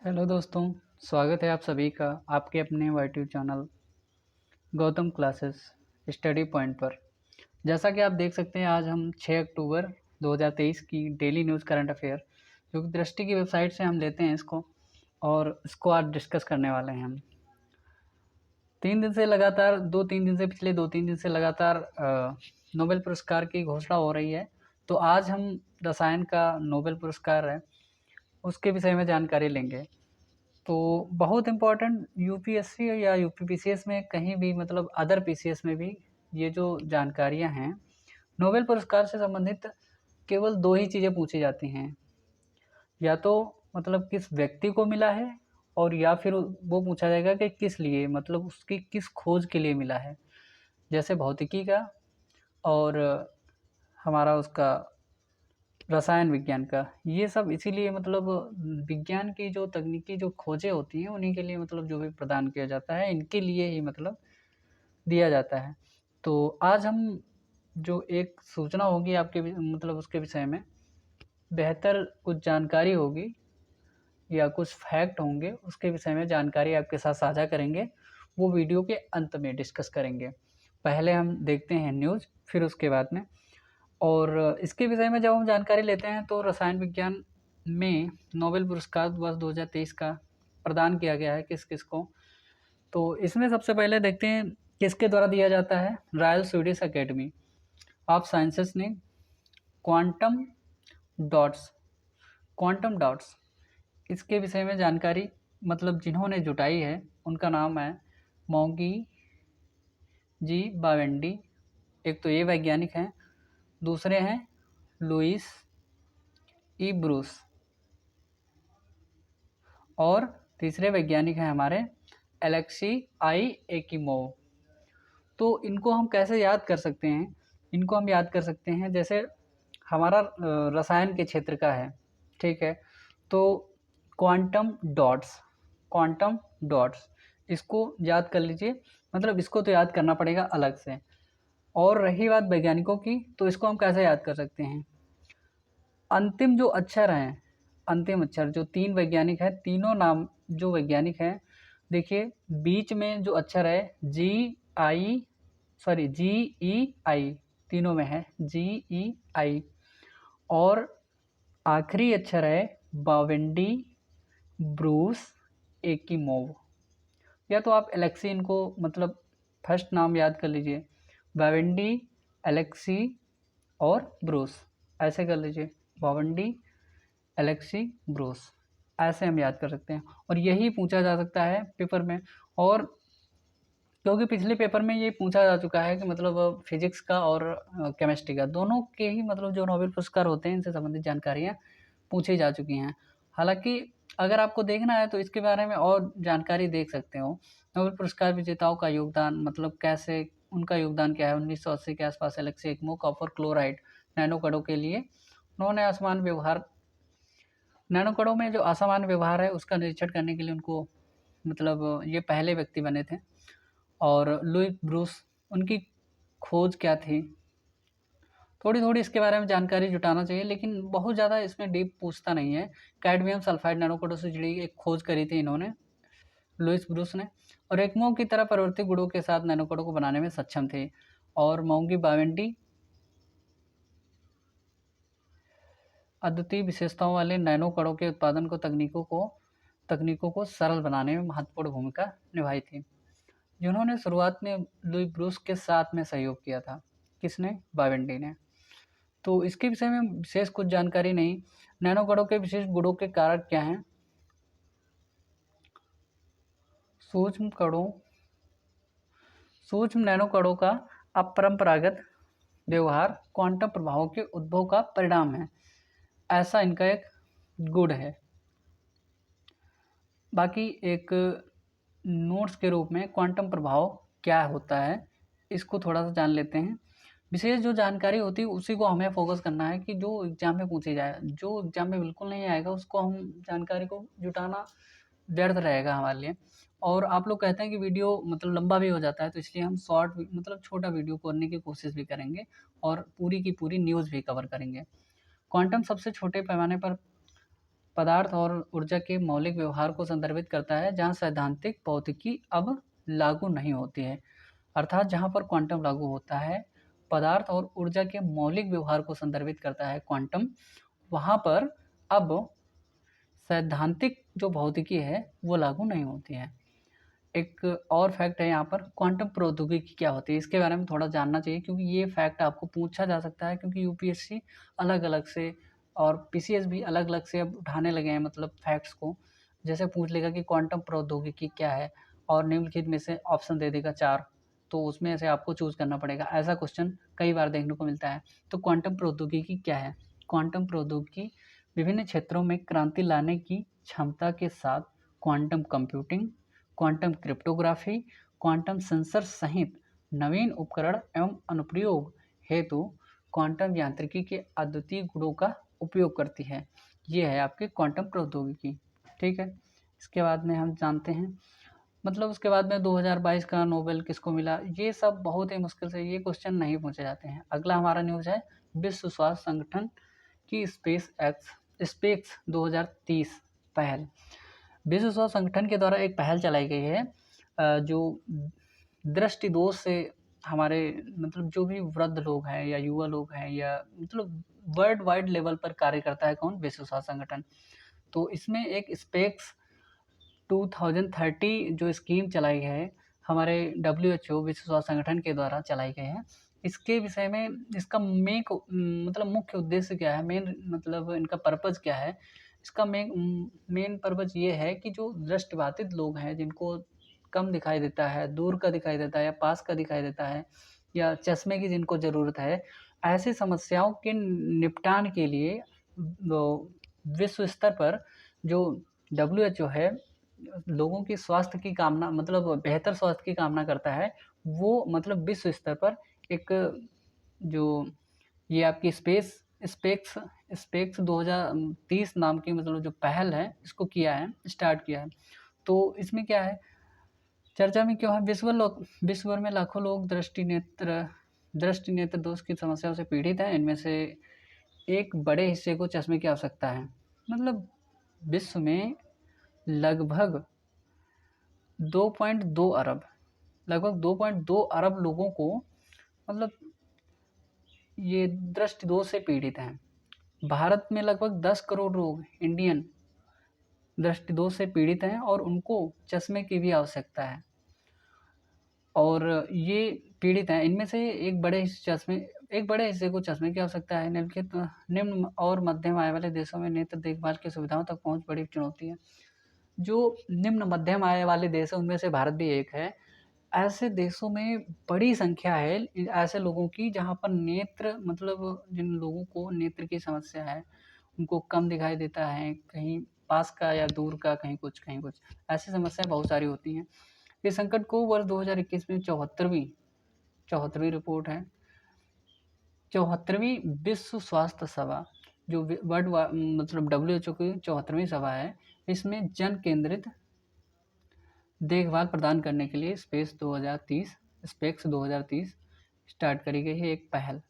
Hello दोस्तों, स्वागत है आप सभी का आपके अपने YouTube channel Gautam classes study point पर। जैसा कि आप देख सकते हैं, आज हम 6 अक्टूबर 2023 की डेली न्यूज़ करंट अफेयर जो कि दृष्टि की वेबसाइट से हम लेते हैं इसको, और इसको आज डिस्कस करने वाले हैं हम। 3 दिन से लगातार 2-3 दिन से पिछले 2-3 दिन से लगातार नोबेल पुरस्कार की घोषणा हो रही है। तो आज हम रसायन का नोबेल पुरस्कार है उसके विषय में जानकारी लेंगे। तो बहुत इम्पोर्टेंट यूपीएससी या यूपीपीसीएस में कहीं भी, मतलब अदर पीसीएस में भी, ये जो जानकारियां हैं नोबेल पुरस्कार से संबंधित केवल 2 ही चीज़ें पूछी जाती हैं। या तो मतलब किस व्यक्ति को मिला है, और या फिर वो पूछा जाएगा कि किस लिए, मतलब उसकी किस खोज के लिए मिला है। जैसे भौतिकी का और हमारा उसका रसायन विज्ञान का, ये सब इसीलिए, मतलब विज्ञान की जो तकनीकी जो खोजें होती हैं उन्हीं के लिए, मतलब जो भी प्रदान किया जाता है इनके लिए ही मतलब दिया जाता है। तो आज हम जो एक सूचना होगी आपके मतलब उसके विषय में बेहतर कुछ जानकारी होगी या कुछ फैक्ट होंगे, उसके विषय में जानकारी आपके साथ साझा करेंगे। वो वीडियो के अंत में डिस्कस करेंगे। पहले हम देखते हैं न्यूज़, फिर उसके बाद में। और इसके विषय में जब हम जानकारी लेते हैं तो रसायन विज्ञान में नोबेल पुरस्कार वर्ष 2023 का प्रदान किया गया है किस किस को। तो इसमें सबसे पहले देखते हैं किसके द्वारा दिया जाता है। Royal Swedish academy of sciences ने क्वांटम डॉट्स क्वांटम डॉट्स इसके विषय में जानकारी, मतलब जिन्होंने जुटाई है उनका नाम है मोंगी जी बावेंडी। एक तो ये वैज्ञानिक हैं, दूसरे हैं लुइस ई ब्रूस, और तीसरे वैज्ञानिक हैं हमारे एलेक्सी आई एकिमोव। तो इनको हम कैसे याद कर सकते हैं? इनको हम याद कर सकते हैं जैसे हमारा रसायन के क्षेत्र का है, ठीक है। तो क्वांटम डॉट्स इसको याद कर लीजिए, मतलब इसको तो याद करना पड़ेगा अलग से। और रही बात वैज्ञानिकों की, तो इसको हम कैसे याद कर सकते हैं? अंतिम जो अक्षर हैं, अंतिम अक्षर जो 3 वैज्ञानिक हैं, तीनों नाम जो वैज्ञानिक हैं, देखिए बीच में जो अक्षर है जी ई आई, तीनों में है जी ई आई, और आखिरी अक्षर है बावेंडी ब्रूस एकिमोव। या तो आप एलेक्सी, इनको मतलब फर्स्ट नाम याद कर लीजिए, बावेंडी, एलेक्सी और ब्रूस, ऐसे कर लीजिए, बावेंडी, एलेक्सी, ब्रूस, ऐसे हम याद कर सकते हैं। और यही पूछा जा सकता है पेपर में। और क्योंकि पिछले पेपर में ये पूछा जा चुका है कि मतलब फिजिक्स का और केमिस्ट्री का, दोनों के ही मतलब जो नोबेल पुरस्कार होते हैं इनसे संबंधित जानकारियाँ पूछी जा चुकी हैं। हालांकि अगर आपको देखना है तो इसके बारे में और जानकारी देख सकते हो। नोबेल पुरस्कार विजेताओं का योगदान, मतलब कैसे उनका योगदान क्या है। 1980 के आसपास Alexei Ekimov copper chloride nano कणों के लिए उन्होंने नैनो कणों में जो असामान्य व्यवहार है उसका निरीक्षण करने के लिए उनको, मतलब ये पहले व्यक्ति बने थे। और लुई ब्रूस, उनकी खोज क्या थी, थोड़ी-थोड़ी इसके बारे में जानकारी जुटाना चाहिए, लेकिन बहुत ज़्यादा इसमें डीप पूछता नहीं है। कैडमियम सल्फाइड नैनोकणों से जुड़ी एक खोज करी थी इन्होंने, लुईस ब्रूस ने, और एक्मो की तरह परिवर्तित गुणों के साथ नैनोकणों को बनाने में सक्षम थे। और मोंगी बावेंडी अद्वितीय विशेषताओं वाले नैनो कणों के उत्पादन को तकनीकों को सरल बनाने में महत्वपूर्ण भूमिका निभाई थी, जिन्होंने शुरुआत में लुई ब्रूस के साथ में सहयोग किया था। किसने? बावेंडी ने। तो इसके विषय में विशेष कुछ जानकारी नहीं। नैनो कणों के विशेष गुणों के कारक क्या हैं? सूक्ष्म कणों सूक्ष्म नैनो कणों का अपरंपरागत व्यवहार क्वांटम प्रभावों के उद्भव का परिणाम है, ऐसा इनका एक गुण है। बाकी एक नोट्स के रूप में क्वांटम प्रभाव क्या होता है इसको थोड़ा सा जान लेते हैं। विशेष जो जानकारी होती है उसी को हमें फोकस करना है कि जो एग्जाम में पूछी जाए। जो एग्जाम में बिल्कुल नहीं आएगा उसको हम जानकारी को जुटाना व्यर्थ रहेगा हमारे लिए। और आप लोग कहते हैं कि वीडियो मतलब लंबा भी हो जाता है, तो इसलिए हम शॉर्ट मतलब छोटा वीडियो करने की कोशिश भी करेंगे और पूरी की पूरी न्यूज़ भी कवर करेंगे। क्वांटम सबसे छोटे पैमाने पर पदार्थ और ऊर्जा के मौलिक व्यवहार को संदर्भित करता है जहाँ सैद्धांतिक भौतिकी अब लागू नहीं होती है। अर्थात जहाँ पर क्वांटम लागू होता है, पदार्थ और ऊर्जा के मौलिक व्यवहार को संदर्भित करता है क्वांटम, वहाँ पर अब सैद्धांतिक जो भौतिकी है वो लागू नहीं होती है। एक और फैक्ट है यहाँ पर, क्वांटम प्रौद्योगिकी क्या होती है, इसके बारे में थोड़ा जानना चाहिए क्योंकि ये फैक्ट आपको पूछा जा सकता है, क्योंकि यूपीएससी अलग अलग से और पीसीएस भी अलग अलग से अब उठाने लगे हैं मतलब फैक्ट्स को। जैसे पूछ लेगा कि क्वांटम प्रौद्योगिकी क्या है और निम्नलिखित में से ऑप्शन दे देगा 4, तो उसमें से आपको चूज करना पड़ेगा। ऐसा क्वेश्चन कई बार देखने को मिलता है। तो क्वांटम प्रौद्योगिकी क्या है? क्वांटम प्रौद्योगिकी विभिन्न क्षेत्रों में क्रांति लाने की क्षमता के साथ quantum computing, quantum cryptography, quantum sensor सहित नवीन उपकरण एवं अनुप्रयोग हेतु क्वांटम यांत्रिकी के अद्वितीय गुणों का उपयोग करती है। ये है आपकी क्वांटम प्रौद्योगिकी। ठीक है, इसके बाद में हम जानते हैं मतलब उसके बाद में 2022 का नोबेल किसको मिला, ये सब बहुत ही मुश्किल से ये क्वेश्चन नहीं पूछे जाते हैं। अगला हमारा न्यूज़ है विश्व स्वास्थ्य संगठन की स्पेस 2030 पहल। विश्व स्वास्थ्य संगठन के द्वारा एक पहल चलाई गई है जो दृष्टि दोष से हमारे मतलब जो भी वृद्ध लोग हैं या युवा लोग हैं या मतलब वर्ल्ड वाइड लेवल पर कार्य करता है कौन? विश्व स्वास्थ्य संगठन। तो इसमें एक स्पेक्स 2030 जो स्कीम चलाई है हमारे WHO विश्व स्वास्थ्य संगठन के द्वारा चलाई गई है। इसके विषय में इसका मतलब मुख्य उद्देश्य क्या है, मेन मतलब इनका पर्पज़ क्या है? इसका मेन पर्पज़ ये है कि जो दृष्टिबाधित लोग हैं जिनको कम दिखाई देता है, दूर का दिखाई देता है या पास का दिखाई देता है या चश्मे की जिनको ज़रूरत है, ऐसी समस्याओं के निपटान के लिए विश्व स्तर पर जो WHO है लोगों की स्वास्थ्य की कामना मतलब बेहतर स्वास्थ्य की कामना करता है। वो मतलब विश्व स्तर पर एक जो ये आपकी स्पेक्स 2030 नाम की मतलब जो पहल है इसको किया है, स्टार्ट किया है। तो इसमें क्या है, चर्चा में क्यों है? विश्व भर में लाखों लोग दृष्टि नेत्र दोष की समस्याओं से पीड़ित हैं। इनमें से एक बड़े हिस्से को चश्मे की आवश्यकता है। मतलब विश्व में लगभग 2.2 अरब लोगों को मतलब ये दृष्टि दोष से पीड़ित हैं। भारत में लगभग 10 करोड़ लोग इंडियन दृष्टि दोष से पीड़ित हैं और उनको चश्मे की भी आवश्यकता है और ये पीड़ित हैं। इनमें से एक बड़े हिस्से को चश्मे की आवश्यकता है। निम्न और मध्यम आय वाले देशों में नेत्र देखभाल की सुविधाओं तक पहुंच बड़ी चुनौती है। जो निम्न मध्यम आय वाले देश हैं उनमें से भारत भी एक है। ऐसे देशों में बड़ी संख्या है ऐसे लोगों की जहाँ पर नेत्र मतलब जिन लोगों को नेत्र की समस्या है, उनको कम दिखाई देता है, कहीं पास का या दूर का, कहीं कुछ ऐसी समस्याएं बहुत सारी होती हैं। इस संकट को वर्ष 2021 में 74वीं रिपोर्ट है, 74वीं विश्व स्वास्थ्य सभा जो मतलब WHO की 74वीं सभा है, इसमें जन केंद्रित देखभाल प्रदान करने के लिए स्पेक्स 2030 स्टार्ट करी गई है एक पहल।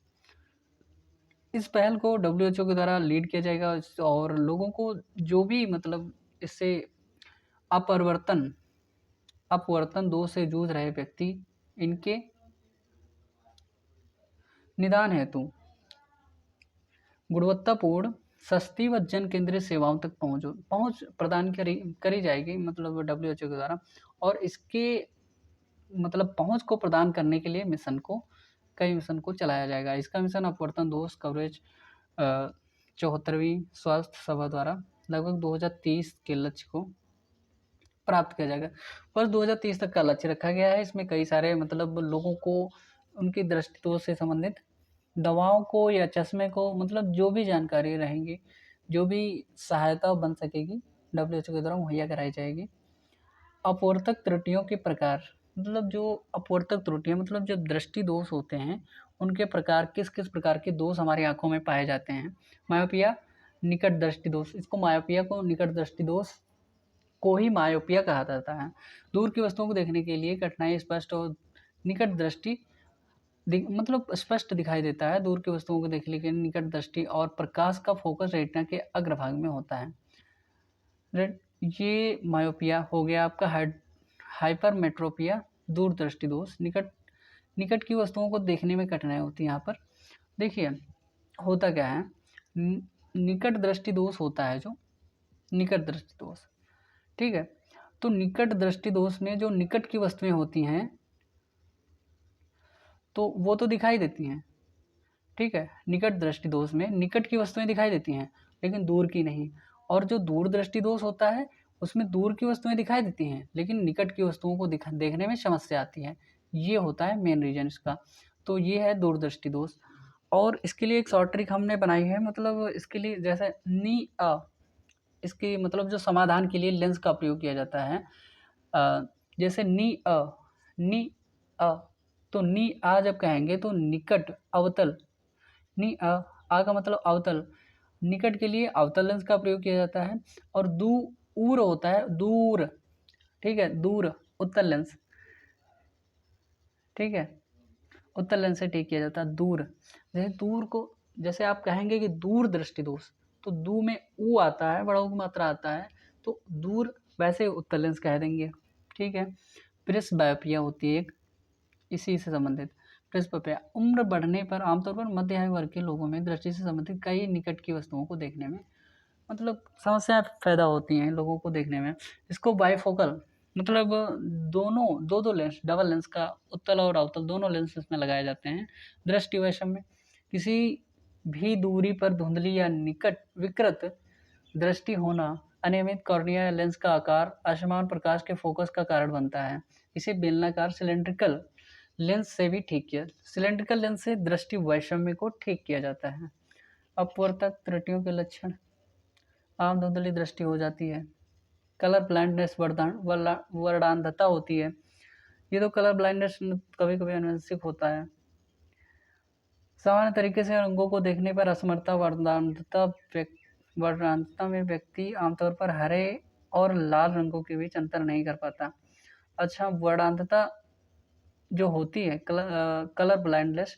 इस पहल को WHO के द्वारा लीड किया जाएगा और लोगों को जो भी मतलब इससे अपवर्तन दोष से जूझ रहे व्यक्ति इनके निदान हेतु गुणवत्तापूर्ण, सस्ती व जन केंद्रित सेवाओं तक पहुंच प्रदान करी जाएगी मतलब WHO के द्वारा। और इसके मतलब पहुंच को प्रदान करने के लिए कई मिशन को चलाया जाएगा। इसका मिशन अपवर्तन दोष कवरेज 74वीं स्वास्थ्य सभा द्वारा लगभग 2030 के लक्ष्य को प्राप्त किया जाएगा। वर्ष 2030 तक का लक्ष्य रखा गया है। इसमें कई सारे मतलब लोगों को उनकी दृष्टि दोष से संबंधित दवाओं को या चश्मे को मतलब जो भी जानकारी रहेंगी, जो भी सहायता बन सकेगी WHO के द्वारा मुहैया कराई जाएगी। अपवर्तक त्रुटियों के प्रकार मतलब जो अपवर्तक त्रुटियाँ मतलब जो दृष्टि दोष होते हैं उनके प्रकार किस प्रकार के दोष हमारी आंखों में पाए जाते हैं। मायोपिया, निकट दृष्टि दोष, इसको मायोपिया को निकट दृष्टि दोष को ही मायोपिया कहा जाता है। दूर की वस्तुओं को देखने के लिए कठिनाई, स्पष्ट और निकट दृष्टि मतलब स्पष्ट दिखाई देता है। दूर की वस्तुओं को देखने के लिए निकट दृष्टि और प्रकाश का फोकस रेटिना के अग्रभाग में होता है। ये मायोपिया हो गया आपका, हाइपरमेट्रोपिया दूरदृष्टि दोष, निकट की वस्तुओं को देखने में कठिनाई होती है। यहाँ पर देखिए होता क्या है, निकट दृष्टि दोष होता है, जो निकट दृष्टि दोष, ठीक है। तो निकट दृष्टि दोष में जो निकट की वस्तुएं होती हैं तो वो तो दिखाई देती हैं, ठीक है। निकट दृष्टि दोष में निकट की वस्तुएं दिखाई देती हैं लेकिन दूर की नहीं। और जो दूर दृष्टि दोष होता है उसमें दूर की वस्तुएं दिखाई देती हैं लेकिन निकट की वस्तुओं को देखने में समस्या आती है। ये होता है मेन रीजन इसका। तो ये है दूरदृष्टि दोष। और इसके लिए एक शॉर्ट ट्रिक हमने बनाई है, मतलब इसके लिए जैसे इसकी मतलब जो समाधान के लिए लेंस का प्रयोग किया जाता है। जैसे नी अ तो नी आ जब कहेंगे तो निकट अवतल, नी आ का मतलब अवतल, निकट के लिए अवतल लेंस का प्रयोग किया जाता है। और दूर होता है दूर, ठीक है, दूर उत्तल लेंस, ठीक है, उत्तल लेंस से ठीक किया जाता है दूर। जैसे दूर को, जैसे आप कहेंगे कि दूर दृष्टि दोष, तो दू में ऊ आता है, बड़ा ऊ की मात्रा आता है, तो दूर वैसे उत्तल लेंस कह देंगे, ठीक है। प्रेसबायोपिया होती है एक इसी से संबंधित। प्रेसबायोपिया उम्र बढ़ने पर आमतौर पर मध्य आयु वर्ग के लोगों में दृष्टि से संबंधित कई निकट की वस्तुओं को देखने में मतलब समस्याएं पैदा होती हैं लोगों को देखने में। इसको बाइफोकल मतलब दोनों दो दो लेंस, डबल लेंस का उत्तल और अवतल दोनों लेंस इसमें लगाए जाते हैं। दृष्टि वैषम्य किसी भी दूरी पर धुंधली या निकट विकृत दृष्टि होना, अनियमित कॉर्निया या लेंस का आकार असमान प्रकाश के फोकस का कारण बनता है। इसे बेलनाकार सिलेंड्रिकल लेंस से भी ठीक किया, सिलेंड्रिकल लेंस से दृष्टि वैषम्य को ठीक किया जाता है। अपवर्तक त्रुटियों के लक्षण, आम धुंधली दृष्टि हो जाती है, कलर ब्लाइंडनेस वर्णांधता होती है। ये तो कलर ब्लाइंडनेस कभी कभी अनुवंशिक होता है। सामान्य तरीके से रंगों को देखने पर असमर्थता वर्णांधता में व्यक्ति आमतौर पर हरे और लाल रंगों के बीच अंतर नहीं कर पाता। अच्छा, वर्णांधता जो होती है कलर ब्लाइंडनेस,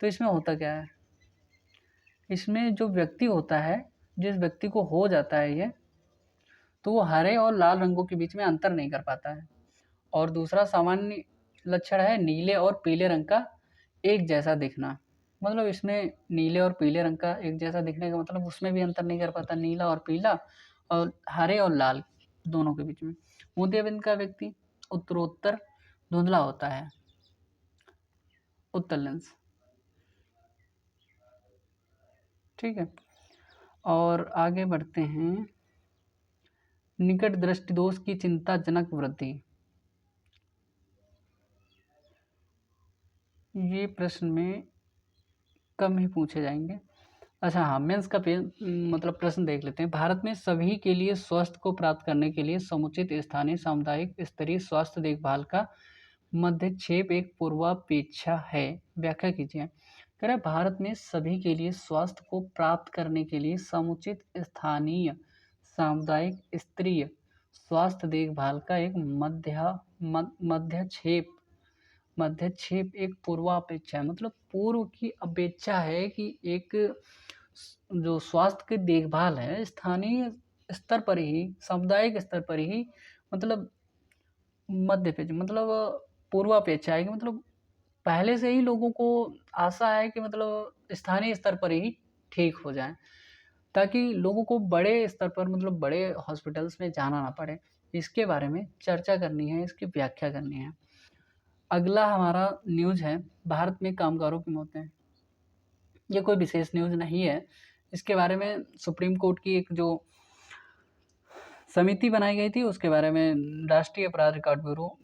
तो इसमें होता क्या है, इसमें जो व्यक्ति होता है, जिस व्यक्ति को हो जाता है ये, तो वो हरे और लाल रंगों के बीच में अंतर नहीं कर पाता है। और दूसरा सामान्य लक्षण है नीले और पीले रंग का एक जैसा दिखना, मतलब इसमें नीले और पीले रंग का एक जैसा दिखने का मतलब उसमें भी अंतर नहीं कर पाता, नीला और पीला और हरे और लाल दोनों के बीच में। मोतियाबिंद का व्यक्ति उत्तरोत्तर धुंधला होता है, उत्तल लेंस, ठीक है। और आगे बढ़ते हैं, निकट दृष्टि दोष की चिंताजनक वृद्धि। ये प्रश्न में कम ही पूछे जाएंगे। अच्छा हाँ, मेंस का मतलब प्रश्न देख लेते हैं। भारत में सभी के लिए स्वास्थ्य को प्राप्त करने के लिए समुचित स्थानीय सामुदायिक स्तरीय स्वास्थ्य देखभाल का मध्यक्षेप एक पूर्वापेक्षा है, व्याख्या कीजिए। कह रहे भारत में सभी के लिए स्वास्थ्य को प्राप्त करने के लिए समुचित स्थानीय सामुदायिक स्तरीय स्वास्थ्य देखभाल का एक मध्यक्षेप एक पूर्वापेक्षा है, मतलब पूर्व की अपेक्षा है कि एक जो स्वास्थ्य की देखभाल है स्थानीय स्तर पर ही, सामुदायिक स्तर पर ही, मतलब मध्य पे मतलब पूर्वापेक्षा है कि मतलब पहले से ही लोगों को आशा है कि मतलब स्थानीय स्तर पर ही ठीक हो जाए, ताकि लोगों को बड़े स्तर पर मतलब बड़े हॉस्पिटल्स में जाना ना पड़े। इसके बारे में चर्चा करनी है, इसकी व्याख्या करनी है। अगला हमारा न्यूज़ है, भारत में कामगारों की मौतें। ये कोई विशेष न्यूज़ नहीं है, इसके बारे में सुप्रीम कोर्ट की एक जो समिति बनाई गई थी उसके बारे में, राष्ट्रीय अपराध रिकॉर्ड ब्यूरो,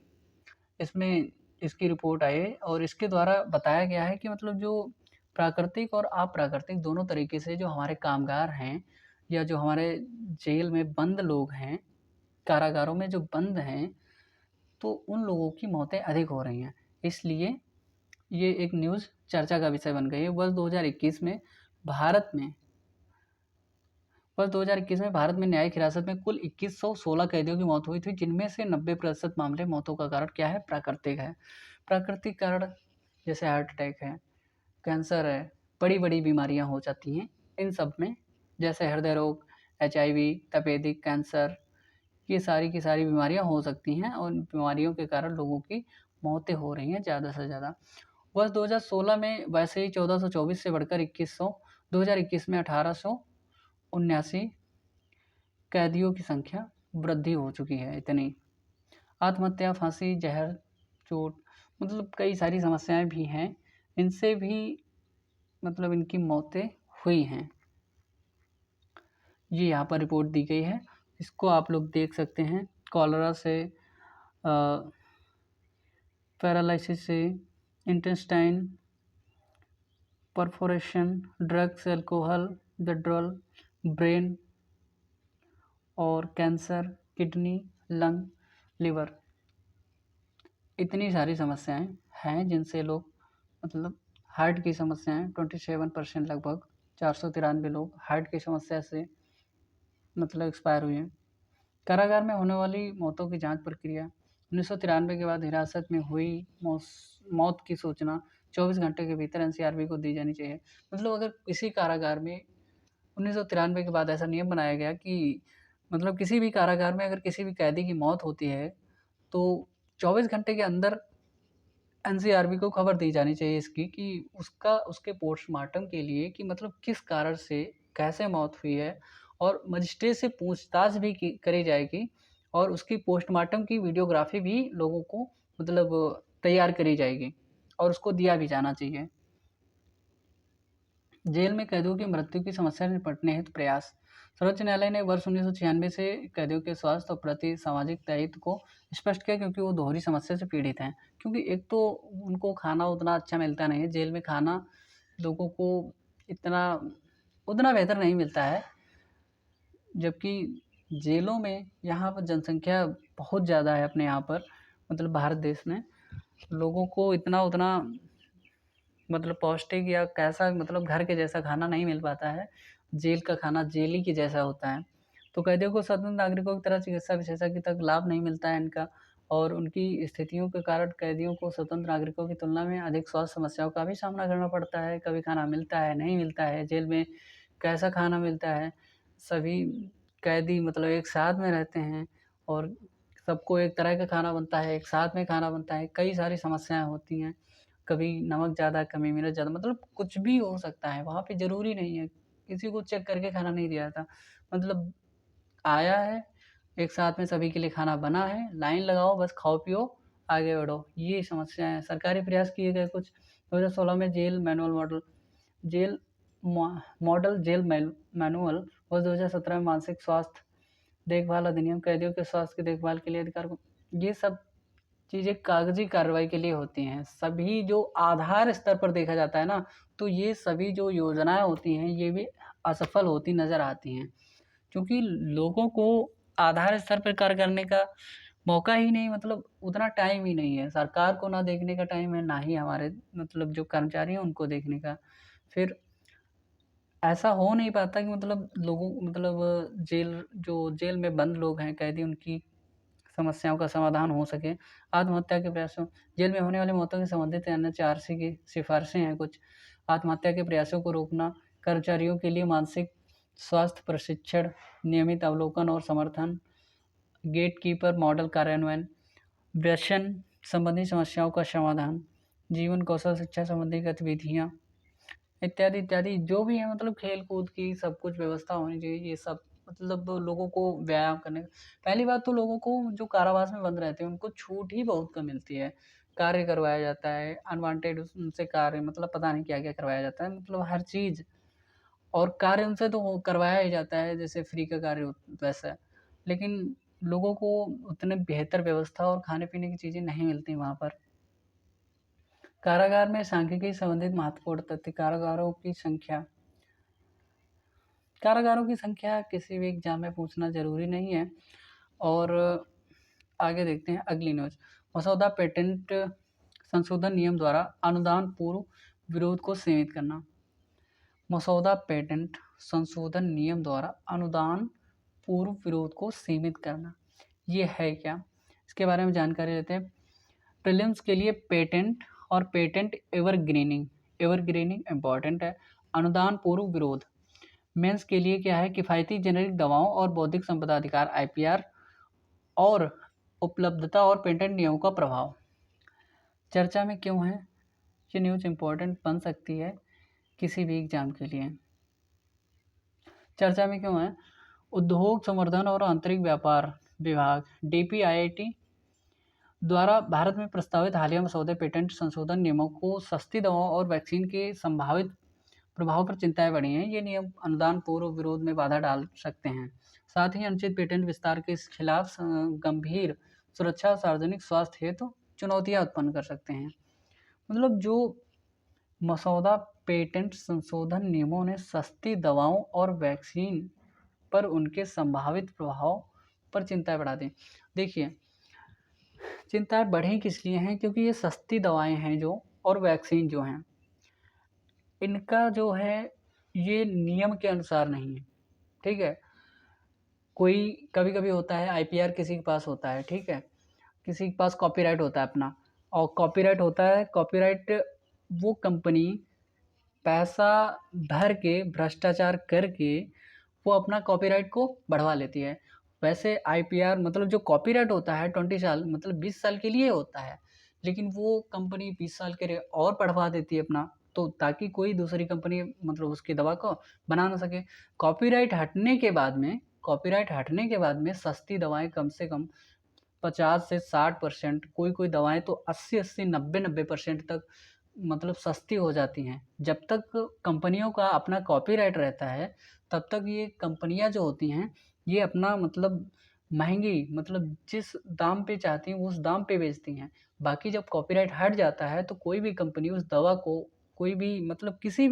इसमें इसकी रिपोर्ट आई है और इसके द्वारा बताया गया है कि मतलब जो प्राकृतिक और अप्राकृतिक दोनों तरीके से जो हमारे कामगार हैं या जो हमारे जेल में बंद लोग हैं, कारागारों में जो बंद हैं, तो उन लोगों की मौतें अधिक हो रही हैं। इसलिए ये एक न्यूज़ चर्चा का विषय बन गई है। वर्ष 2021 में भारत में भारत में न्यायिक हिरासत में कुल 2116 कैदियों की मौत हुई थी, जिनमें से 90% मामले मौतों का कारण क्या है, प्राकृतिक है। प्राकृतिक कारण जैसे हार्ट अटैक है, कैंसर है, बड़ी बड़ी बीमारियां हो जाती हैं इन सब में, जैसे हृदय रोग, HIV, तपेदिक, कैंसर, ये सारी की सारी बीमारियां हो सकती हैं और इन बीमारियों के कारण लोगों की मौतें हो रही हैं ज़्यादा से ज़्यादा। वर्ष 2016 में वैसे ही 1424 से बढ़कर 2021 में 1879 कैदियों की संख्या वृद्धि हो चुकी है इतनी। आत्महत्या, फांसी, जहर, चोट, मतलब कई सारी समस्याएं भी हैं, इनसे भी मतलब इनकी मौतें हुई हैं। ये यहाँ पर रिपोर्ट दी गई है, इसको आप लोग देख सकते हैं। कॉलरा से, पैरालिसिस से, intestine perforation, drugs, alcohol withdrawal, brain और कैंसर, किडनी, लंग, लिवर, इतनी सारी समस्याएं हैं जिनसे लोग मतलब हार्ट की समस्याएं 27% लगभग 493 लोग हार्ट की समस्या से मतलब एक्सपायर हुए हैं। कारागार में होने वाली मौतों की जांच प्रक्रिया 1993 के बाद हिरासत में हुई मौत की सूचना 24 घंटे के भीतर एनसीआरबी को दी जानी चाहिए। मतलब अगर किसी कारागार में 1993 के बाद ऐसा नियम बनाया गया कि मतलब किसी भी कारागार में अगर किसी भी कैदी की मौत होती है तो 24 घंटे के अंदर एनसीआरबी को खबर दी जानी चाहिए इसकी कि उसके पोस्टमार्टम के लिए कि मतलब किस कारण से कैसे मौत हुई है, और मजिस्ट्रेट से पूछताछ भी करी जाएगी और उसकी पोस्टमार्टम की वीडियोग्राफी भी लोगों को मतलब तैयार करी जाएगी और उसको दिया भी जाना चाहिए। जेल में कैदियों की मृत्यु की समस्या से निपटने हेतु प्रयास। सर्वोच्च न्यायालय ने वर्ष 1996 से कैदियों के स्वास्थ्य और प्रति सामाजिक दायित्व को स्पष्ट किया, क्योंकि वो दोहरी समस्या से पीड़ित हैं। क्योंकि एक तो उनको खाना उतना अच्छा मिलता नहीं है, जेल में खाना लोगों को इतना उतना बेहतर नहीं मिलता है, जबकि जेलों में यहाँ पर जनसंख्या बहुत ज़्यादा है अपने यहाँ पर, मतलब भारत देश में लोगों को इतना उतना मतलब पौष्टिक या कैसा मतलब घर के जैसा खाना नहीं मिल पाता है। जेल का खाना जेल ही के जैसा होता है। तो कैदियों को स्वतंत्र नागरिकों की तरह चिकित्सा विशेषज्ञ तक लाभ नहीं मिलता है इनका, और उनकी स्थितियों के कारण कैदियों को स्वतंत्र नागरिकों की तुलना में अधिक स्वास्थ्य समस्याओं का भी सामना करना पड़ता है। कभी खाना मिलता है, नहीं मिलता है, जेल में कैसा खाना मिलता है। सभी कैदी मतलब एक साथ में रहते हैं और सबको एक तरह का खाना बनता है, एक साथ में खाना बनता है, कई सारी समस्याएँ होती हैं। कभी नमक ज़्यादा, कभी मिर्च ज़्यादा, मतलब कुछ भी हो सकता है वहाँ पे, ज़रूरी नहीं है। किसी को चेक करके खाना नहीं दिया जाता। मतलब आया है, एक साथ में सभी के लिए खाना बना है, लाइन लगाओ, बस खाओ-पियो, आगे बढ़ो। ये समस्याएँ हैं। सरकारी प्रयास किए गए कुछ 2016 में जेल मॉडल जेल मैनुअल, वर्ष 2017 में मानसिक स्वास्थ्य देखभाल अधिनियम, कैदियों के स्वास्थ्य की देखभाल के लिए अधिकार को, ये सब चीज़ें कागज़ी कार्रवाई के लिए होती हैं। सभी जो आधार स्तर पर देखा जाता है ना, तो ये सभी जो योजनाएँ होती हैं, ये भी असफल होती नज़र आती हैं। क्योंकि लोगों को आधार स्तर पर कार्य करने का मौका ही नहीं, मतलब उतना टाइम ही नहीं है। सरकार को ना देखने का टाइम है, ना ही हमारे मतलब जो कर्मचारी हैं उनको देखने का। फिर ऐसा हो नहीं पाता कि मतलब लोगों मतलब जेल में बंद लोग हैं, कैदी, उनकी समस्याओं का समाधान हो सके। आत्महत्या के प्रयासों, जेल में होने वाली मौतों से संबंधित एनएचआरसी की सिफारिशें हैं कुछ। आत्महत्या के प्रयासों को रोकना, कर्मचारियों के लिए मानसिक स्वास्थ्य प्रशिक्षण, नियमित अवलोकन और समर्थन, गेटकीपर मॉडल कार्यान्वयन, व्यसन संबंधी समस्याओं का समाधान, जीवन कौशल शिक्षा संबंधी गतिविधियाँ इत्यादि इत्यादि जो भी है, मतलब खेल कूद की सब कुछ व्यवस्था होनी चाहिए। ये सब मतलब लोगों को व्यायाम करने, पहली बात तो लोगों को जो कारावास में बंद रहते हैं उनको छूट ही बहुत कम मिलती है। कार्य करवाया जाता है अनवांटेड, उनसे कार्य मतलब पता नहीं क्या क्या करवाया जाता है, मतलब हर चीज़, और कार्य उनसे तो करवाया ही जाता है जैसे फ्री का कार्य वैसा, लेकिन लोगों को उतने बेहतर व्यवस्था और खाने पीने की चीज़ें नहीं मिलती वहाँ पर। कारागार में सांख्यिकी संबंधित महत्वपूर्ण तथ्य, कारागारों की संख्या किसी भी एग्जाम में पूछना ज़रूरी नहीं है। और आगे देखते हैं अगली न्यूज़। मसौदा पेटेंट संशोधन नियम द्वारा अनुदान पूर्व विरोध को सीमित करना। मसौदा पेटेंट संशोधन नियम द्वारा अनुदान पूर्व विरोध को सीमित करना, ये है क्या, इसके बारे में जानकारी लेते हैं। प्रीलिम्स के लिए पेटेंट और पेटेंट एवरग्रीनिंग इम्पॉर्टेंट है। अनुदान पूर्व विरोध, मेंस के लिए क्या है, किफ़ायती जेनेरिक दवाओं और बौद्धिक संपदा अधिकार आईपीआर और उपलब्धता और पेटेंट नियमों का प्रभाव। चर्चा में क्यों है? ये न्यूज़ इम्पोर्टेंट बन सकती है किसी भी एग्जाम के लिए। चर्चा में क्यों है? उद्योग संवर्धन और आंतरिक व्यापार विभाग डीपीआईआईटी द्वारा भारत में प्रस्तावित हालिया मसौदे पेटेंट संशोधन नियमों को सस्ती दवाओं और वैक्सीन के संभावित प्रभाव पर चिंताएं बढ़ी हैं। ये नियम अनुदान पूर्व विरोध में बाधा डाल सकते हैं, साथ ही अनुचित पेटेंट विस्तार के खिलाफ गंभीर सुरक्षा और सार्वजनिक स्वास्थ्य हेतु चुनौतियां उत्पन्न कर सकते हैं। मतलब जो मसौदा पेटेंट संशोधन नियमों ने सस्ती दवाओं और वैक्सीन पर उनके संभावित प्रभाव पर चिंताएं बढ़ा दी। देखिए, चिंताएं बढ़ी किस लिए हैं? क्योंकि ये सस्ती दवाएं हैं जो, और वैक्सीन जो हैं, इनका जो है ये नियम के अनुसार नहीं है। ठीक है, कोई कभी कभी होता है आईपीआर किसी के पास होता है, ठीक है, किसी के पास कॉपीराइट होता है अपना, और कॉपीराइट होता है, कॉपीराइट वो कंपनी पैसा भर के भ्रष्टाचार करके वो अपना कॉपीराइट को बढ़वा लेती है। वैसे आईपीआर मतलब जो कॉपीराइट होता है 20 साल मतलब 20 साल के लिए होता है, लेकिन वो कंपनी 20 साल के लिए और बढ़वा देती है अपना, तो ताकि कोई दूसरी कंपनी मतलब उसकी दवा को बना ना सके। कॉपीराइट हटने के बाद में सस्ती दवाएं कम से कम 50 से 60%, कोई दवाएं तो 80-80, 90-90% तक मतलब सस्ती हो जाती हैं। जब तक कंपनियों का अपना कॉपीराइट रहता है तब तक ये कंपनियां जो होती हैं ये अपना मतलब महंगी मतलब जिस दाम पे चाहती हैं उस दाम पे बेचती हैं। बाकी जब कॉपीराइट हट जाता है तो कोई भी कंपनी उस दवा को कोई भी मतलब किसी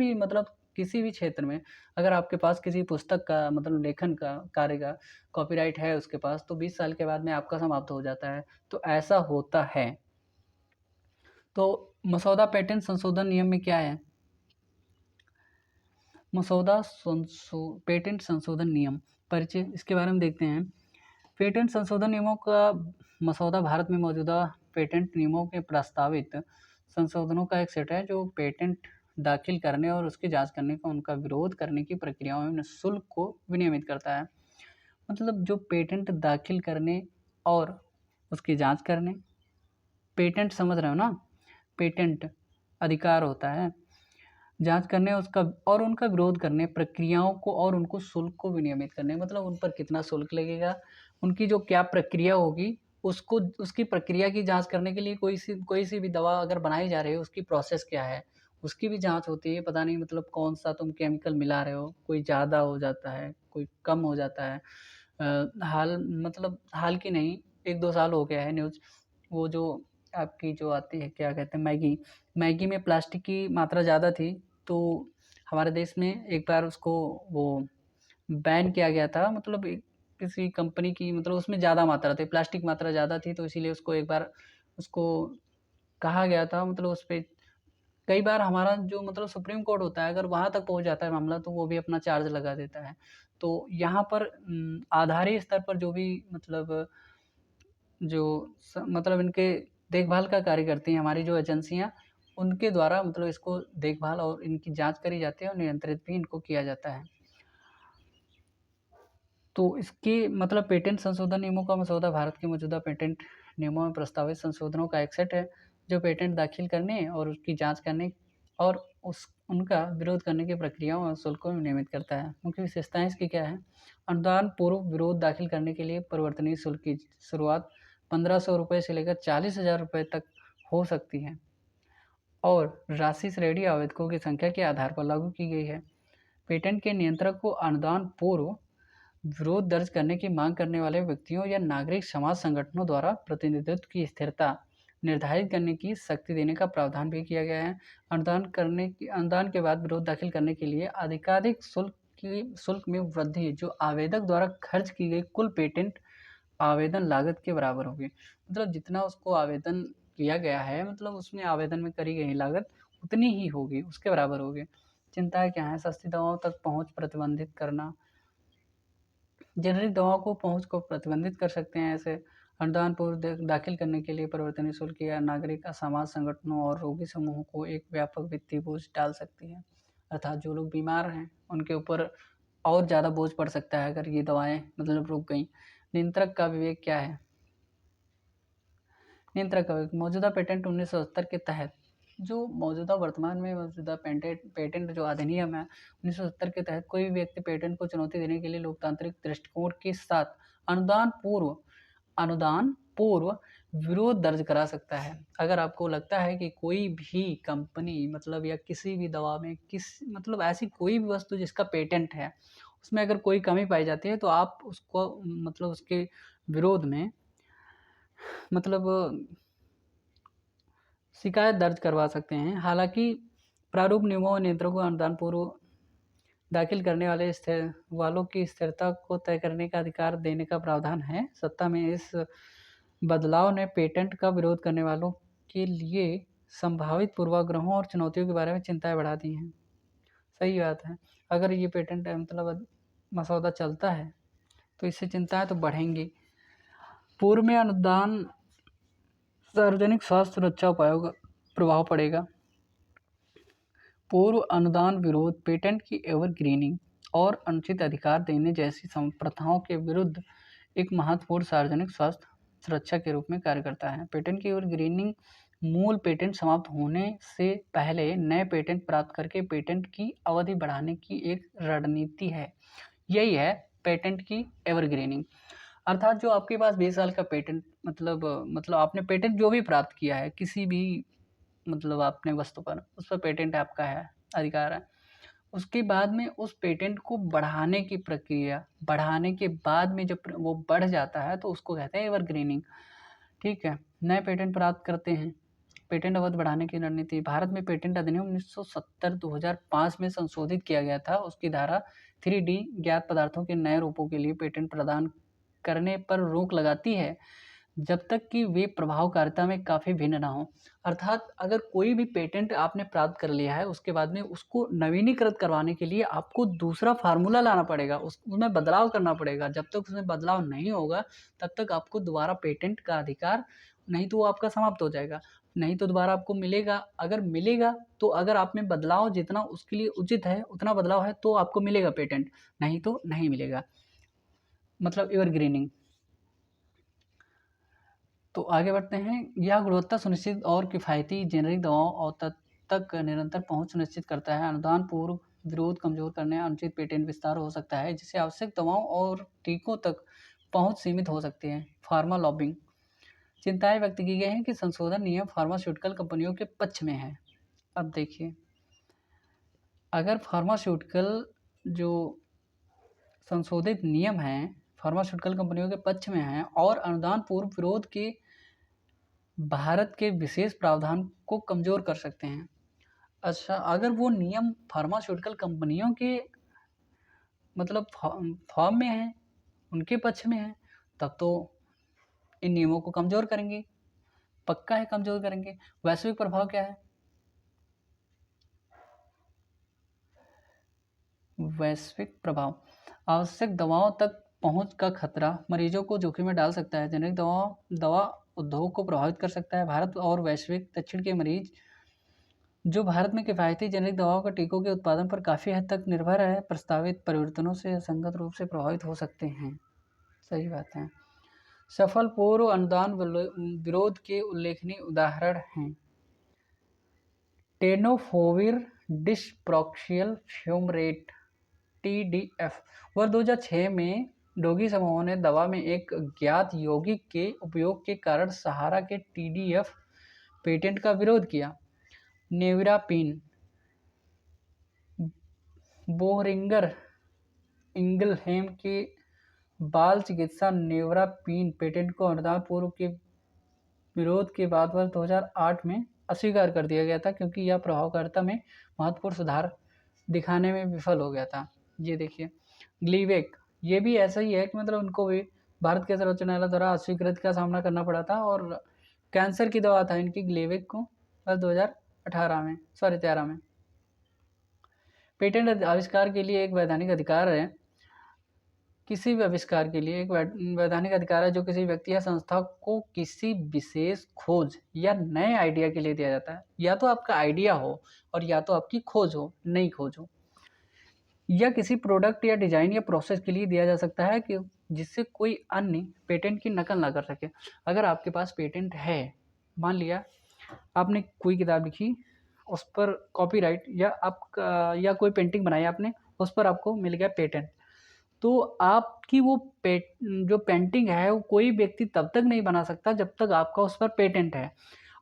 भी क्षेत्र में, अगर आपके पास किसी पुस्तक का मतलब लेखन का कार्य का कॉपीराइट है उसके पास, तो 20 साल के बाद में आपका समाप्त हो जाता है। तो ऐसा होता है। तो मसौदा पेटेंट संशोधन नियम में क्या है? पेटेंट संशोधन नियम परिचय, इसके बारे में देखते हैं। पेटेंट संशोधन नियमों का मसौदा भारत में मौजूदा पेटेंट नियमों के प्रस्तावित संशोधनों का एक सेट है जो पेटेंट दाखिल करने और उसकी जांच करने का उनका विरोध करने की प्रक्रियाओं में शुल्क को विनियमित करता है। मतलब जो पेटेंट दाखिल करने और उसकी जांच करने, पेटेंट समझ रहे हो ना, पेटेंट अधिकार होता है, जांच करने उसका और उनका विरोध करने, प्रक्रियाओं को और उनको शुल्क को विनियमित करने, मतलब उन पर कितना शुल्क लगेगा, उनकी जो क्या प्रक्रिया होगी, उसको उसकी प्रक्रिया की जांच करने के लिए कोई सी भी दवा अगर बनाई जा रही है उसकी प्रोसेस क्या है, उसकी भी जांच होती है। पता नहीं मतलब कौन सा तुम केमिकल मिला रहे हो, कोई ज़्यादा हो जाता है, कोई कम हो जाता है। हाल की नहीं, 1-2 साल हो गया है न्यूज़, वो जो आपकी जो आती है क्या कहते हैं, मैगी में प्लास्टिक की मात्रा ज़्यादा थी, तो हमारे देश में एक बार उसको वो बैन किया गया था। मतलब किसी कंपनी की मतलब उसमें ज़्यादा मात्रा थी, प्लास्टिक मात्रा ज़्यादा थी, तो इसीलिए उसको एक बार उसको कहा गया था। मतलब उस पे कई बार हमारा जो मतलब सुप्रीम कोर्ट होता है, अगर वहाँ तक पहुँच जाता है मामला, तो वो भी अपना चार्ज लगा देता है। तो यहाँ पर आधारी स्तर पर जो भी मतलब जो मतलब इनके देखभाल का कार्य करती हैं हमारी जो एजेंसियाँ, उनके द्वारा मतलब इसको देखभाल और इनकी जांच करी जाती है और नियंत्रित भी इनको किया जाता है। तो इसके मतलब पेटेंट संशोधन नियमों का मसौदा भारत के मौजूदा पेटेंट नियमों में प्रस्तावित संशोधनों का एक सेट है जो पेटेंट दाखिल करने और उसकी जांच करने और उनका विरोध करने की प्रक्रियाओं और शुल्कों में नियमित करता है। मुख्य विशेषताएं इसकी क्या है? अनुदान पूर्व विरोध दाखिल करने के लिए परिवर्तनीय शुल्क की शुरुआत 1500 रुपये से लेकर 40,000 रुपये तक हो सकती है और राशि श्रेणी आवेदकों की संख्या के आधार पर लागू की गई है। पेटेंट के नियंत्रक को अनुदान पूर्व विरोध दर्ज करने की मांग करने वाले व्यक्तियों या नागरिक समाज संगठनों द्वारा प्रतिनिधित्व की स्थिरता निर्धारित करने की शक्ति देने का प्रावधान भी किया गया है। अनुदान के बाद विरोध दाखिल करने के लिए अधिकाधिक शुल्क में वृद्धि जो आवेदक द्वारा खर्च की गई कुल पेटेंट आवेदन लागत के बराबर होगी। मतलब जितना उसको आवेदन किया गया है, मतलब उसमें आवेदन में करी गई लागत उतनी ही होगी, उसके बराबर होगी। चिंताएं क्या है? सस्ती दवाओं तक पहुंच प्रतिबंधित करना, जेनेरिक दवाओं को पहुंच को प्रतिबंधित कर सकते हैं। ऐसे अनुदान पूर्व दाखिल करने के लिए परिवर्तनीय शुल्क या नागरिक समाज संगठनों और रोगी समूहों को एक व्यापक वित्तीय बोझ डाल सकती है। अर्थात जो लोग बीमार हैं उनके ऊपर और ज़्यादा बोझ पड़ सकता है अगर ये दवाएं मतलब रुक गई। नियंत्रक का विवेक क्या है? नियंत्रक का विवेक मौजूदा पेटेंट 1970 के तहत जो मौजूदा वर्तमान में मौजूदा पेटेंट जो अधिनियम है 1970 के तहत कोई भी व्यक्ति पेटेंट को चुनौती देने के लिए लोकतांत्रिक दृष्टिकोण के साथ अनुदान पूर्व विरोध दर्ज करा सकता है। अगर आपको लगता है कि कोई भी कंपनी मतलब या किसी भी दवा में मतलब ऐसी कोई भी वस्तु जिसका पेटेंट है उसमें अगर कोई कमी पाई जाती है तो आप उसको मतलब उसके विरोध में मतलब शिकायत दर्ज करवा सकते हैं। हालांकि प्रारूप नियमों और नियंत्रणों को अनुदान पूर्व दाखिल करने वालों की स्थिरता को तय करने का अधिकार देने का प्रावधान है। सत्ता में इस बदलाव ने पेटेंट का विरोध करने वालों के लिए संभावित पूर्वाग्रहों और चुनौतियों के बारे में चिंताएं बढ़ा दी हैं। सही बात है, अगर ये पेटेंट मतलब मसौदा चलता है तो इससे चिंताएं तो बढ़ेंगी। पूर्व में अनुदान सार्वजनिक स्वास्थ्य सुरक्षा उपायों का प्रभाव पड़ेगा। पूर्व अनुदान विरोध पेटेंट की एवरग्रीनिंग और अनुचित अधिकार देने जैसी प्रथाओं के विरुद्ध एक महत्वपूर्ण सार्वजनिक स्वास्थ्य सुरक्षा के रूप में कार्य करता है। पेटेंट की एवरग्रीनिंग मूल पेटेंट समाप्त होने से पहले नए पेटेंट प्राप्त करके पेटेंट की अवधि बढ़ाने की एक रणनीति है। यही है पेटेंट की एवरग्रीनिंग, अर्थात जो आपके पास 20 साल का पेटेंट मतलब आपने पेटेंट जो भी प्राप्त किया है किसी भी मतलब आपने वस्तु पर उस पर पेटेंट आपका है, अधिकार है। उसके बाद में उस पेटेंट को बढ़ाने की प्रक्रिया बढ़ाने के बाद में जब वो बढ़ जाता है तो उसको कहते हैं एवरग्रीनिंग। ठीक है, नए पेटेंट प्राप्त करते हैं। पेटेंट अवधि बढ़ाने की रणनीति भारत में पेटेंट अधिनियम 1970-2005 में संशोधित किया गया था। उसकी धारा 3D ज्ञात पदार्थों के नए रूपों के लिए पेटेंट प्रदान करने पर रोक लगाती है जब तक कि वे प्रभावकारिता में काफ़ी भिन्न ना हो। अर्थात अगर कोई भी पेटेंट आपने प्राप्त कर लिया है उसके बाद में उसको नवीनीकृत करवाने के लिए आपको दूसरा फार्मूला लाना पड़ेगा, उसमें बदलाव करना पड़ेगा। जब तक उसमें बदलाव नहीं होगा तब तक आपको दोबारा पेटेंट का अधिकार नहीं तो वो आपका समाप्त हो जाएगा, नहीं तो दोबारा आपको मिलेगा। अगर मिलेगा तो अगर आप में बदलाव जितना उसके लिए उचित है उतना बदलाव है तो आपको मिलेगा पेटेंट, नहीं तो नहीं मिलेगा, मतलब एवरग्रीनिंग। तो आगे बढ़ते हैं। यह गुणवत्ता सुनिश्चित और किफ़ायती जेनेरिक दवाओं और तक निरंतर पहुंच सुनिश्चित करता है। अनुदान पूर्व विरोध कमजोर करने अनुचित पेटेंट विस्तार हो सकता है जिससे आवश्यक दवाओं और टीकों तक पहुंच सीमित हो सकती है। फार्मा लॉबिंग चिंताएं व्यक्त की गई हैं कि संशोधन नियम फार्मास्यूटिकल कंपनियों के पक्ष में है। अब देखिए, अगर फार्मास्यूटिकल जो संशोधित नियम हैं फार्मास्यूटिकल कंपनियों के पक्ष में हैं और अनुदान पूर्व विरोध के भारत के विशेष प्रावधान को कमजोर कर सकते हैं। अच्छा, अगर वो नियम फार्मास्यूटिकल कंपनियों के मतलब फॉर्म में है, उनके पक्ष में है, तब तो इन नियमों को कमजोर करेंगे, पक्का है कमजोर करेंगे। वैश्विक प्रभाव क्या है? वैश्विक प्रभाव आवश्यक दवाओं तक पहुंच का खतरा मरीजों को जोखिम में डाल सकता है। जेनेरिक दवा उद्योग को प्रभावित कर सकता है। भारत और वैश्विक दक्षिण के मरीज जो भारत में किफ़ायती जेनेरिक दवाओं का टीकों के उत्पादन पर काफ़ी हद तक निर्भर है, प्रस्तावित परिवर्तनों से असंगत रूप से प्रभावित हो सकते हैं। सही बात है। सफल पूर्व अनुदान विरोध के उल्लेखनीय उदाहरण हैं टेनोफोविर डिसप्रॉक्सियल फ्यूमरेट TDF। वर्ष 2006 में डोगी समूहों ने दवा में एक ज्ञात यौगिक के उपयोग के कारण सहारा के TDF पेटेंट का विरोध किया। नेविरापिन बोहरिंगर इंगलहेम के बाल चिकित्सा नेविरापिन पेटेंट को अनुदान पूर्व के विरोध के बाद वर्ष 2008 में अस्वीकार कर दिया गया था क्योंकि यह प्रभावकारिता में महत्वपूर्ण सुधार दिखाने में विफल हो गया था। ये देखिए ग्लीवेक, ये भी ऐसा ही है कि मतलब उनको भी भारत के सर्वोच्च न्यायालय द्वारा अस्वीकृति का सामना करना पड़ा था और कैंसर की दवा था इनकी ग्लीवेक को वर्ष 2013 में। पेटेंट आविष्कार के लिए एक वैधानिक अधिकार है। किसी भी आविष्कार के लिए एक वैधानिक अधिकार है जो किसी व्यक्ति या संस्था को किसी विशेष खोज या नए आइडिया के लिए दिया जाता है। या तो आपका आइडिया हो और या तो आपकी खोज हो, नई खोज हो। या किसी प्रोडक्ट या डिज़ाइन या प्रोसेस के लिए दिया जा सकता है कि जिससे कोई अन्य पेटेंट की नकल ना कर सके। अगर आपके पास पेटेंट है, मान लिया आपने कोई किताब लिखी, उस पर कॉपीराइट या कोई पेंटिंग बनाई आपने, उस पर आपको मिल गया पेटेंट, तो आपकी वो जो पेंटिंग है वो कोई व्यक्ति तब तक नहीं बना सकता जब तक आपका उस पर पेटेंट है।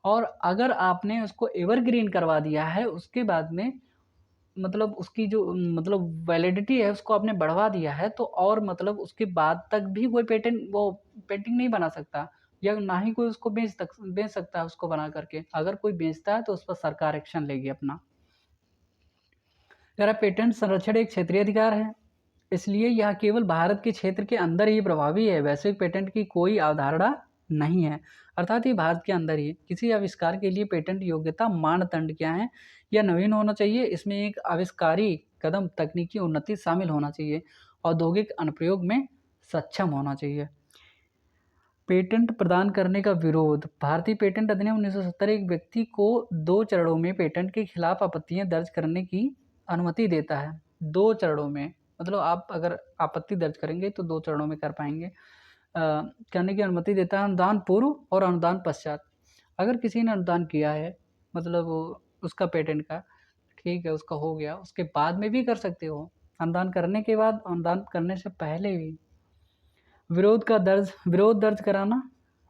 और अगर आपने उसको एवरग्रीन करवा दिया है, उसके बाद में मतलब उसकी जो वैलिडिटी है उसको आपने बढ़वा दिया है, तो और मतलब उसके बाद तक भी कोई वो पेंटिंग नहीं बना सकता, या ना ही कोई उसको बेच सकता है उसको बना करके। अगर कोई बेचता है तो उस पर सरकार एक्शन लेगी अपना। कह रहा पेटेंट संरक्षण एक क्षेत्रीय अधिकार है, इसलिए यह केवल भारत के क्षेत्र के अंदर ही प्रभावी है। वैश्विक पेटेंट की कोई अवधारणा नहीं है, अर्थात ये भारत के अंदर ही है। किसी आविष्कार के लिए पेटेंट योग्यता मानदंड क्या है? यह नवीन होना चाहिए, इसमें एक आविष्कारी कदम तकनीकी उन्नति शामिल होना चाहिए, औद्योगिक अनुप्रयोग में सक्षम होना चाहिए। पेटेंट प्रदान करने का विरोध। भारतीय पेटेंट अधिनियम 1970 एक व्यक्ति को 2 चरणों में पेटेंट के खिलाफ आपत्तियां दर्ज करने की अनुमति देता है। 2 चरणों में, मतलब आप अगर आपत्ति दर्ज करेंगे तो 2 चरणों में कर पाएंगे। करने की अनुमति देता है अनुदान पूर्व और अनुदान पश्चात। अगर किसी ने अनुदान किया है, मतलब उसका पेटेंट का, ठीक है, उसका हो गया, उसके बाद में भी कर सकते हो। अनुदान करने के बाद, अनुदान करने से पहले भी। विरोध दर्ज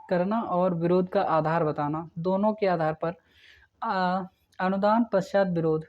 करना और विरोध का आधार बताना, दोनों के आधार पर अनुदान पश्चात विरोध।